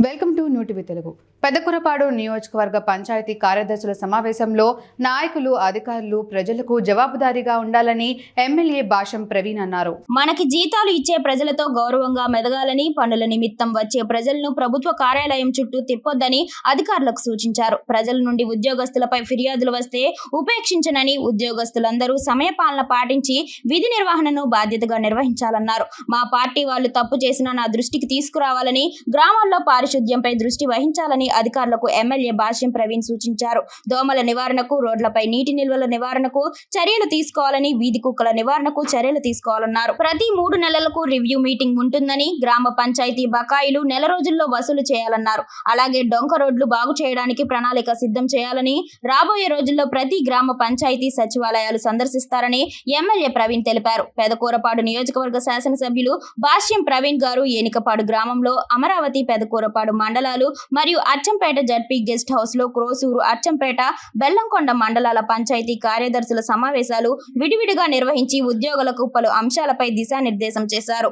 Welcome to New TV Telugu. Pedakurapadu నియోజకవర్గ పంచాయతీ కార్యదర్శుల సమావేశంలో నాయకులు, అధికారులు ప్రజలకు జవాబుదారీగా ఉండాలని ఎమ్మెల్యే భాష్యం ప్రవీణ్ అన్నారు. మనకి జీతాలు ఇచ్చే ప్రజలతో గౌరవంగా మెదగాలని, పనుల నిమిత్తం వచ్చే ప్రజలను ప్రభుత్వ కార్యాలయం చుట్టూ తిప్పొద్దని అధికారులకు సూచించారు. ప్రజల నుండి ఉద్యోగస్తులపై ఫిర్యాదులు వస్తే ఉపేక్షించనని, ఉద్యోగస్తులందరూ సమయపాలన పాటించి విధి నిర్వహణను బాధ్యతగా నిర్వహించాలన్నారు. మా పార్టీ వాళ్ళు తప్పు చేసినా నా దృష్టికి తీసుకురావాలని, గ్రామాల్లో పారిశుద్ధ్యంపై దృష్టి వహించాలని అధికారులకు ఎమ్మెల్యే భాష్యం ప్రవీణ్ సూచించారు. దోమల నివారణకు, రోడ్లపై నీటి నిల్వల నివారణకు చర్యలు తీసుకోవాలని, వీధి కుక్కల నివారణకు చర్యలు తీసుకోవాలన్నారు. ప్రతి 3 నెలలకు రివ్యూ మీటింగ్ ఉంటుందని, గ్రామ పంచాయతీ బకాయిలు నెల రోజుల్లో వసూలు చేయాలన్నారు. అలాగే డొంక రోడ్లు బాగు చేయడానికి ప్రణాళిక సిద్ధం చేయాలని, రాబోయే రోజుల్లో ప్రతి గ్రామ పంచాయతీ సచివాలయాలు సందర్శిస్తారని ఎమ్మెల్యే ప్రవీణ్ తెలిపారు. పెదకూరపాడు నియోజకవర్గ శాసనసభ్యులు భాష్యం ప్రవీణ్ గారు ఏనికపాడు గ్రామంలో అమరావతి, పెదకూరపాడు మండలాలు మరియు అచ్చంపేట జడ్పీ గెస్ట్ హౌస్ లో క్రోసూరు, అచ్చంపేట, బెల్లంకొండ మండలాల పంచాయతీ కార్యదర్శుల సమావేశాలు విడివిడిగా నిర్వహించి ఉద్యోగులకు పలు అంశాలపై దిశానిర్దేశం చేశారు.